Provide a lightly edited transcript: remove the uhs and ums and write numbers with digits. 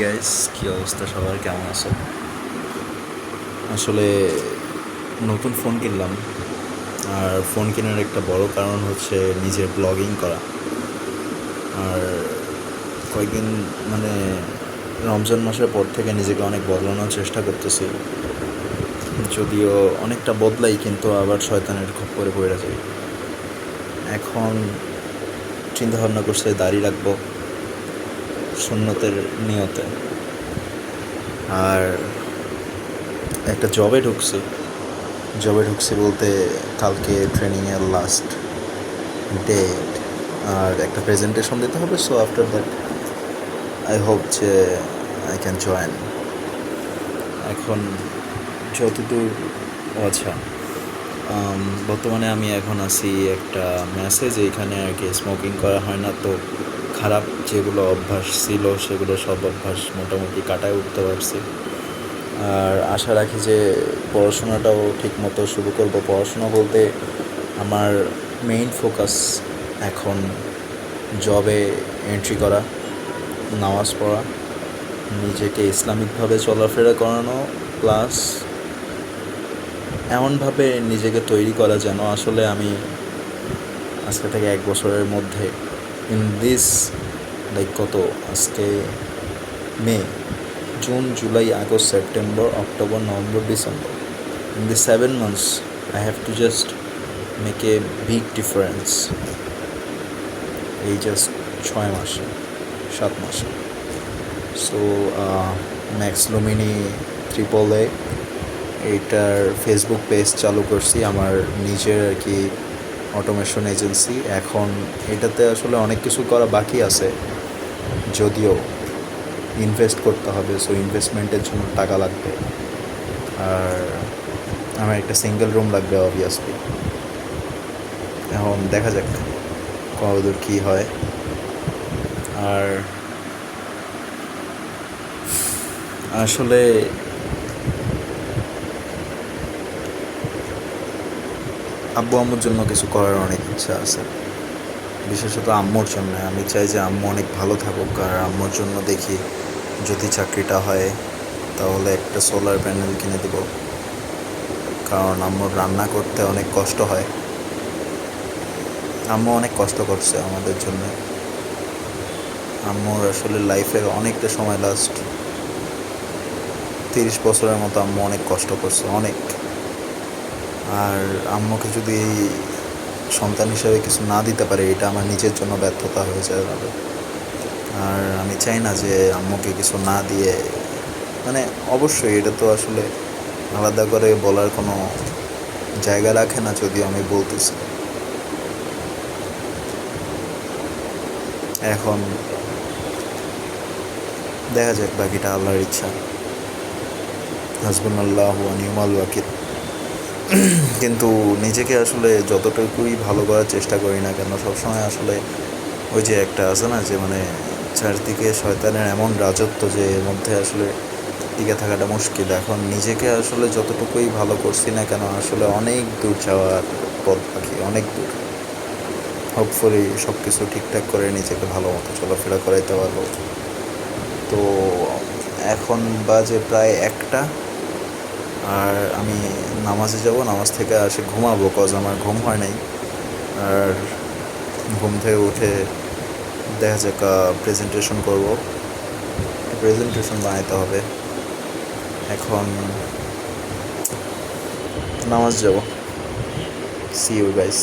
Guys, কী অবস্থা সবার, কেমন আছো? আসলে নতুন ফোন কিনলাম। আর ফোন কেনার একটা বড় কারণ হচ্ছে নিজের ব্লগিং করা। আর কয়েকদিন মানে রমজান মাসের পর থেকে নিজেকে অনেক বদলানোর চেষ্টা করতেছি, যদিও অনেকটা বদলাই কিন্তু আবার শয়তানের খপ্পরে পড়ে যাই। এখন চিন্তাভাবনা করছে দাড়ি রাখবো সুন্নতের নিয়তে। আর একটা জবে ঢুকছি বলতে কালকে ট্রেনিংয়ের লাস্ট ডেট। আর একটা প্রেজেন্টেশন দিতে হবে, so after that I hope যে আই ক্যান জয়েন। এখন যতদূর আচ্ছা, বর্তমানে আমি এখন আছি একটা মেসেজ, এইখানে আর কি স্মোকিং করা হয় না, তো খারাপ যেগুলো অভ্যাস ছিল সেগুলো সব অভ্যাস মোটামুটি কাটায় উঠতে পারছি। আর আশা রাখি যে পড়াশোনাটাও ঠিকমতো শুরু করব। পড়াশোনা বলতে আমার মেইন ফোকাস এখন জবে এন্ট্রি করা, নামাজ পড়া, নিজেকে ইসলামিকভাবে চলাফেরা করানো, প্লাস এমনভাবে নিজেকে তৈরি করা যেন আসলে আমি আজকে থেকে 1 বছরের মধ্যে ইন দিস কত আজকে May, June, July, August, September, October, November, December, in the 7 months I have to just make a big difference. এই জাস্ট 6 মাসে, 7 মাসে। সো ম্যাক্স লুমিনি AAA এইটার ফেসবুক পেজ চালু করছি, আমার নিজের আর কি অটোমেশন এজেন্সি। এখন এটাতে আসলে অনেক কিছু করা বাকি আছে, যদিও ইনভেস্ট করতে হবে, সো ইনভেস্টমেন্টের জন্য টাকা লাগবে। আর আমার একটা সিঙ্গেল রুম লাগবে অবভিয়াসলি। এখন দেখা যাক কতদূর কী হয়। আর আসলে আব্বু আম্মুর জন্য কিছু করার অনেক ইচ্ছা আছে, বিশেষত আম্মুর জন্য। আমি চাই যে আম্মু অনেক ভালো থাকুক। আর আম্মুর জন্য দেখি যদি চাকরিটা হয় তাহলে একটা সোলার প্যানেল কিনে দেব, কারণ আম্মুর রান্না করতে অনেক কষ্ট হয়। আম্মু অনেক কষ্ট করছে আমাদের জন্য। আম্মুর আসলে লাইফের অনেকটা সময়, লাস্ট 30 বছরের মতো আম্মু অনেক কষ্ট করছে, অনেক। আর আম্মুকে যদি সন্তান হিসেবে কিছু না দিতে পারে, এটা আমার নিজের জন্য ব্যর্থতা হয়ে যাবে। আর আমি চাই না যে আম্মুকে কিছু না দিয়ে, মানে অবশ্যই এটা তো আসলে আলাদা করে বলার কোনো জায়গা রাখে না, যদিও আমি বলতেছি। এখন দেখা যাক, বাকিটা আল্লাহর ইচ্ছা। হাসবুনাল্লাহু ওয়া নি'মাল ওয়াকিল। কিন্তু নিজেকে আসলে যতটুকুই ভালো করার চেষ্টা করি না কেন, সবসময় আসলে ওই যে একটা আছে না, যে মানে চারদিকে শয়তানের এমন রাজত্ব যে এর মধ্যে আসলে টিকে থাকাটা মুশকিল। এখন নিজেকে আসলে যতটুকুই ভালো করছি না কেন, আসলে অনেক দূর যাওয়ার পথ বাকি, অনেক দূর। হোপফুলি সব কিছু ঠিকঠাক করে নিজেকে ভালো মতো চলাফেরা করাইতে পারবো। তো এখন বাজে প্রায় 1টা, আর আমি নামাজে যাব, নামাজ থেকে আসে ঘুমাবো, কজ আমার ঘুম হয় নাই। আর ঘুম থেকে উঠে দেখা যাক প্রেজেন্টেশন করবো, প্রেজেন্টেশন বানাইতে হবে। এখন নামাজ যাব। See you guys.